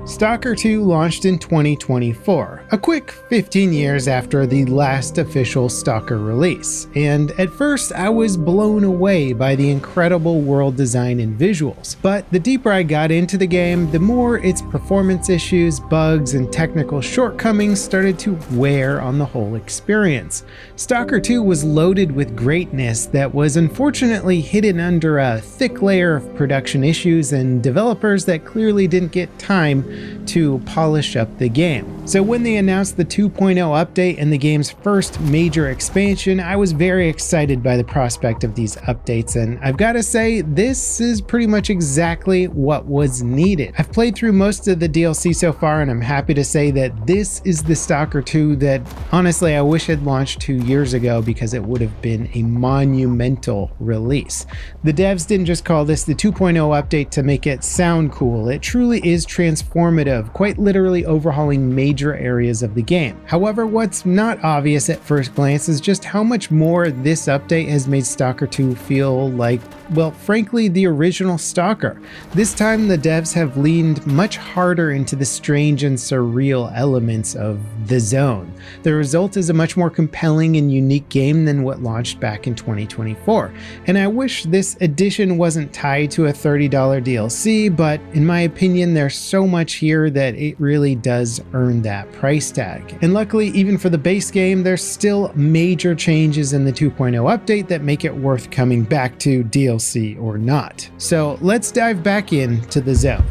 Stalker 2 launched in 2024, a quick 15 years after the last official Stalker release, and at first I was blown away by the incredible world design and visuals, but the deeper I got into the game, the more its performance issues, bugs, and technical shortcomings started to wear on the whole experience. Stalker 2 was loaded with greatness that was unfortunately hidden under a thick layer of production issues and developers that clearly didn't get time to polish up the game. So when they announced the 2.0 update and the game's first major expansion, I was very excited by the prospect of these updates, and I've got to say, this is pretty much exactly what was needed. I've played through most of the DLC so far, and I'm happy to say that this is the Stalker 2 that honestly I wish had launched 2 years ago, because it would have been a monumental release. The devs didn't just call this the 2.0 update to make it sound cool. It truly is transformative, quite literally overhauling major areas of the game. However, what's not obvious at first glance is just how much more this update has made Stalker 2 feel like, well, frankly, the original Stalker. This time the devs have leaned much harder into the strange and surreal elements of the zone. The result is a much more compelling and unique game than what launched back in 2024. And I wish this edition wasn't tied to a $30 DLC, but in my opinion, there's so much here that it really does earn that price tag. And luckily, even for the base game, there's still major changes in the 2.0 update that make it worth coming back to, DLC or not. So let's dive back into the zone.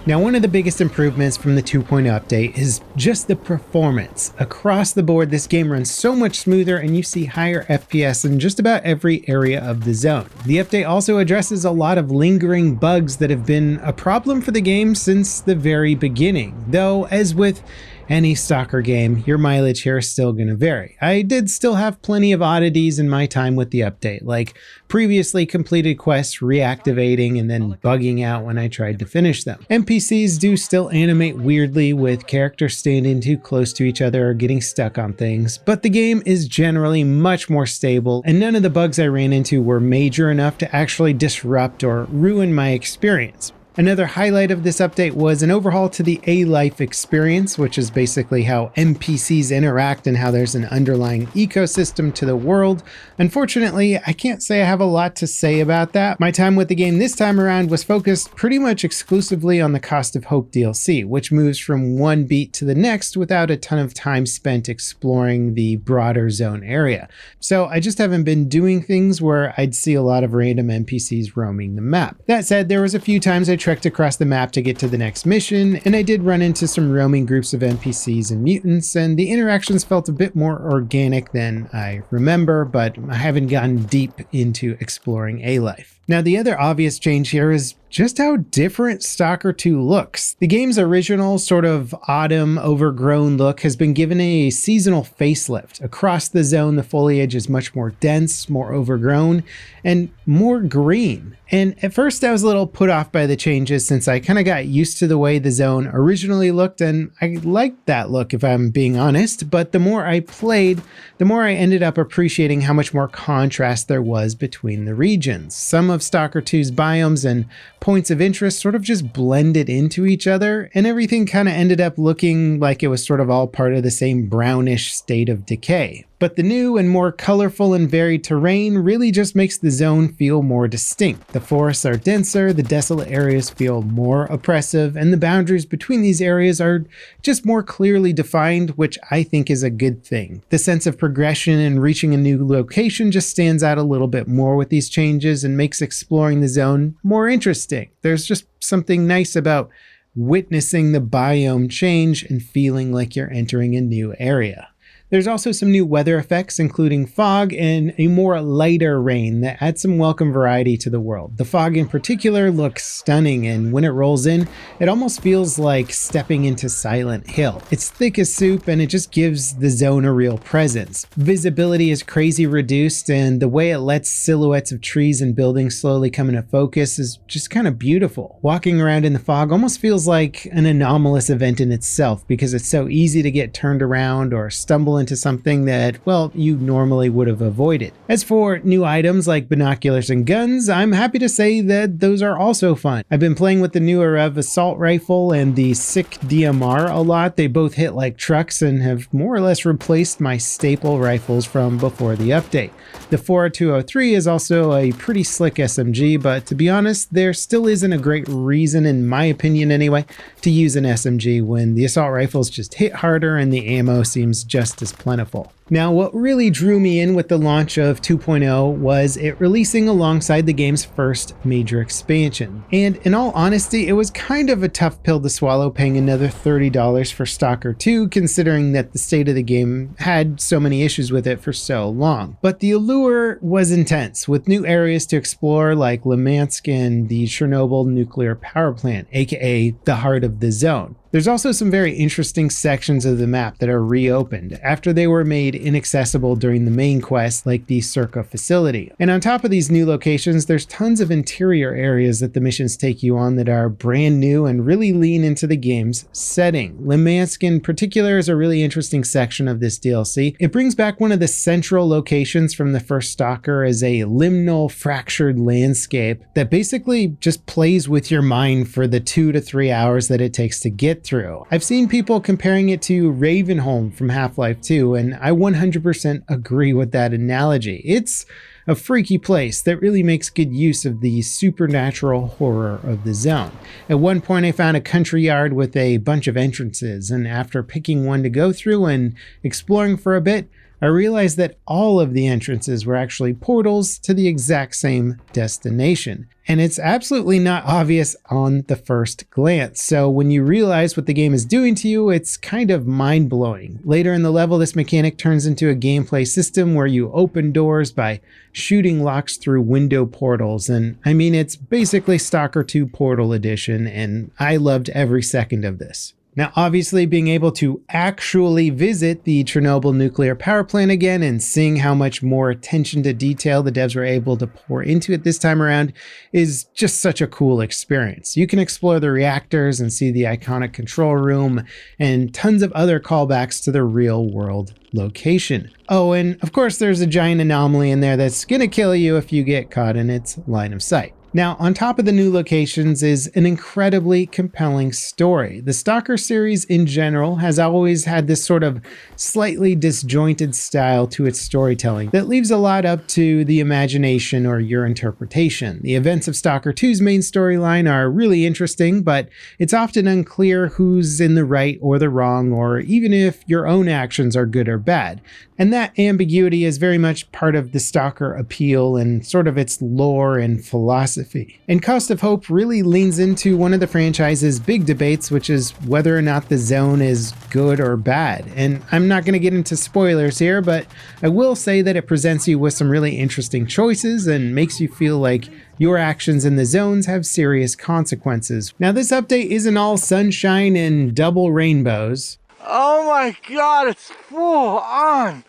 Now, one of the biggest improvements from the 2.0 update is just the performance. Across the board, this game runs so much smoother and you see higher FPS in just about every area of the zone. The update also addresses a lot of lingering bugs that have been a problem for the game since the very beginning, though as with any Stalker game, your mileage here is still going to vary. I did still have plenty of oddities in my time with the update, like previously completed quests reactivating and then bugging out when I tried to finish them. NPCs do still animate weirdly with characters standing too close to each other or getting stuck on things, but the game is generally much more stable, and none of the bugs I ran into were major enough to actually disrupt or ruin my experience. Another highlight of this update was an overhaul to the A-Life experience, which is basically how NPCs interact and how there's an underlying ecosystem to the world. Unfortunately, I can't say I have a lot to say about that. My time with the game this time around was focused pretty much exclusively on the Cost of Hope DLC, which moves from one beat to the next without a ton of time spent exploring the broader zone area. So I just haven't been doing things where I'd see a lot of random NPCs roaming the map. That said, there was a few times I trekked across the map to get to the next mission, and I did run into some roaming groups of NPCs and mutants, and the interactions felt a bit more organic than I remember, but I haven't gotten deep into exploring A-Life. Now, the other obvious change here is just how different Stalker 2 looks. The game's original sort of autumn overgrown look has been given a seasonal facelift. Across the zone, the foliage is much more dense, more overgrown, and more green. And at first I was a little put off by the changes since I kind of got used to the way the zone originally looked, and I liked that look if I'm being honest, but the more I played, the more I ended up appreciating how much more contrast there was between the regions. Some of Stalker 2's biomes and points of interest sort of just blended into each other, and everything kind of ended up looking like it was sort of all part of the same brownish state of decay. But the new and more colorful and varied terrain really just makes the zone feel more distinct. The forests are denser, the desolate areas feel more oppressive, and the boundaries between these areas are just more clearly defined, which I think is a good thing. The sense of progression and reaching a new location just stands out a little bit more with these changes and makes exploring the zone more interesting. There's just something nice about witnessing the biome change and feeling like you're entering a new area. There's also some new weather effects, including fog and a more lighter rain that adds some welcome variety to the world. The fog in particular looks stunning, and when it rolls in, it almost feels like stepping into Silent Hill. It's thick as soup, and it just gives the zone a real presence. Visibility is crazy reduced, and the way it lets silhouettes of trees and buildings slowly come into focus is just kind of beautiful. Walking around in the fog almost feels like an anomalous event in itself, because it's so easy to get turned around or stumble stumble into something that, well, you normally would have avoided. As for new items like binoculars and guns, I'm happy to say that those are also fun. I've been playing with the newer assault rifle and the SICK DMR a lot. They both hit like trucks and have more or less replaced my staple rifles from before the update. The 4203 is also a pretty slick SMG, but to be honest, there still isn't a great reason, in my opinion anyway, to use an SMG when the assault rifles just hit harder and the ammo seems just as plentiful. Now, what really drew me in with the launch of 2.0 was it releasing alongside the game's first major expansion. And in all honesty, it was kind of a tough pill to swallow paying another $30 for Stalker 2, considering that the state of the game had so many issues with it for so long. But the allure was intense, with new areas to explore like Limansk and the Chernobyl nuclear power plant, aka the heart of the zone. There's also some very interesting sections of the map that are reopened after they were made inaccessible during the main quest, like the Circa facility. And on top of these new locations, there's tons of interior areas that the missions take you on that are brand new and really lean into the game's setting. Limansk in particular is a really interesting section of this DLC. It brings back one of the central locations from the first Stalker as a liminal fractured landscape that basically just plays with your mind for the 2 to 3 hours that it takes to get through. I've seen people comparing it to Ravenholm from Half-Life 2, and I 100% agree with that analogy. It's a freaky place that really makes good use of the supernatural horror of the zone. At one point I found a country yard with a bunch of entrances, and after picking one to go through and exploring for a bit, I realized that all of the entrances were actually portals to the exact same destination. And it's absolutely not obvious on the first glance. So when you realize what the game is doing to you, it's kind of mind-blowing. Later in the level, this mechanic turns into a gameplay system where you open doors by shooting locks through window portals. And I mean, it's basically Stalker 2 Portal Edition, and I loved every second of this. Now, obviously, being able to actually visit the Chernobyl nuclear power plant again and seeing how much more attention to detail the devs were able to pour into it this time around is just such a cool experience. You can explore the reactors and see the iconic control room and tons of other callbacks to the real world location. Oh, and of course, there's a giant anomaly in there that's gonna kill you if you get caught in its line of sight. Now, on top of the new locations is an incredibly compelling story. The Stalker series in general has always had this sort of slightly disjointed style to its storytelling that leaves a lot up to the imagination or your interpretation. The events of Stalker 2's main storyline are really interesting, but it's often unclear who's in the right or the wrong, or even if your own actions are good or bad. And that ambiguity is very much part of the Stalker appeal and sort of its lore and philosophy. And Cost of Hope really leans into one of the franchise's big debates, which is whether or not the zone is good or bad. And I'm not going to get into spoilers here, but I will say that it presents you with some really interesting choices and makes you feel like your actions in the zones have serious consequences. Now, this update isn't all sunshine and double rainbows. Oh my god, it's full on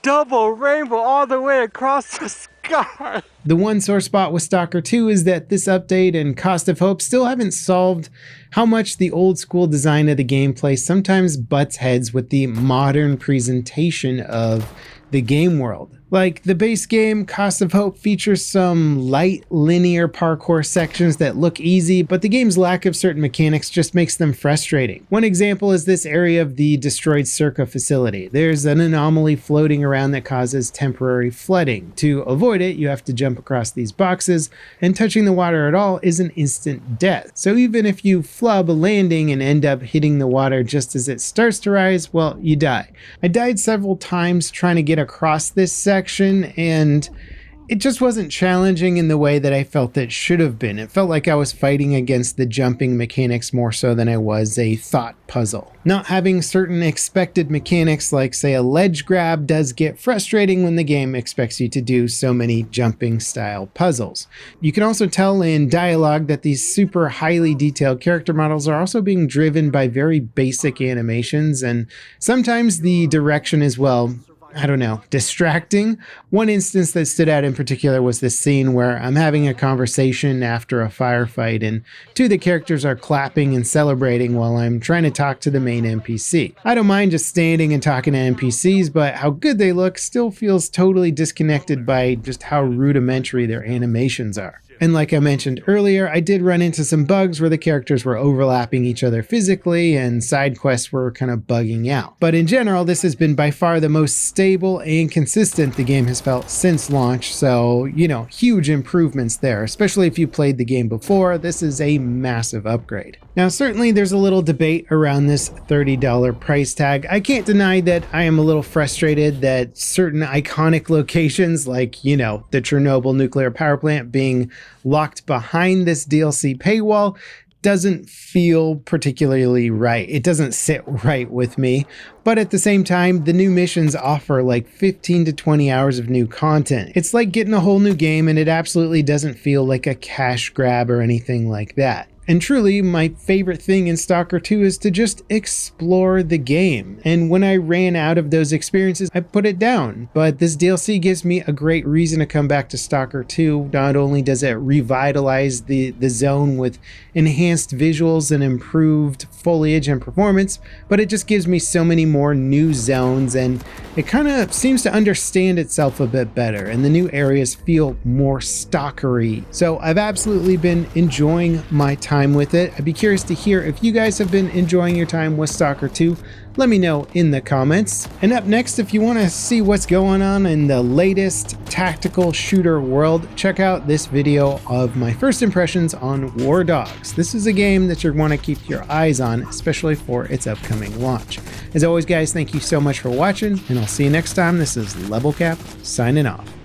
double rainbow all the way across the sky. The one sore spot with Stalker 2 is that this update and Cost of Hope still haven't solved how much the old school design of the gameplay sometimes butts heads with the modern presentation of the game world. Like the base game, Cost of Hope features some light linear parkour sections that look easy, but the game's lack of certain mechanics just makes them frustrating. One example is this area of the destroyed Circa facility. There's an anomaly floating around that causes temporary flooding. To avoid it, you have to jump across these boxes, and touching the water at all is an instant death. So even if you flub a landing and end up hitting the water just as it starts to rise, well, you die. I died several times trying to get across this section, and it just wasn't challenging in the way that I felt it should have been. It felt like I was fighting against the jumping mechanics more so than I was a thought puzzle. Not having certain expected mechanics like, say, a ledge grab does get frustrating when the game expects you to do so many jumping style puzzles. You can also tell in dialogue that these super highly detailed character models are also being driven by very basic animations, and sometimes the direction is, well, I don't know, distracting. One instance that stood out in particular was this scene where I'm having a conversation after a firefight and two of the characters are clapping and celebrating while I'm trying to talk to the main NPC. I don't mind just standing and talking to NPCs, but how good they look still feels totally disconnected by just how rudimentary their animations are. And like I mentioned earlier, I did run into some bugs where the characters were overlapping each other physically and side quests were kind of bugging out. But in general, this has been by far the most stable and consistent the game has felt since launch, so, huge improvements there, especially if you played the game before. This is a massive upgrade. Now, certainly there's a little debate around this $30 price tag. I can't deny that I am a little frustrated that certain iconic locations like, the Chernobyl nuclear power plant being locked behind this DLC paywall doesn't feel particularly right. It doesn't sit right with me. But at the same time, the new missions offer like 15 to 20 hours of new content. It's like getting a whole new game, and it absolutely doesn't feel like a cash grab or anything like that. And truly, my favorite thing in Stalker 2 is to just explore the game. And when I ran out of those experiences, I put it down. But this DLC gives me a great reason to come back to Stalker 2. Not only does it revitalize the zone with enhanced visuals and improved foliage and performance, but it just gives me so many more new zones, and it kind of seems to understand itself a bit better, and the new areas feel more stalkery. So I've absolutely been enjoying my time with it. I'd be curious to hear if you guys have been enjoying your time with Stalker 2. Let me know in the comments. And up next, if you want to see what's going on in the latest tactical shooter world, check out this video of my first impressions on War Dogs. This is a game that you want to keep your eyes on, especially for its upcoming launch. As always, guys, thank you so much for watching, and I'll see you next time. This is Level Cap signing off.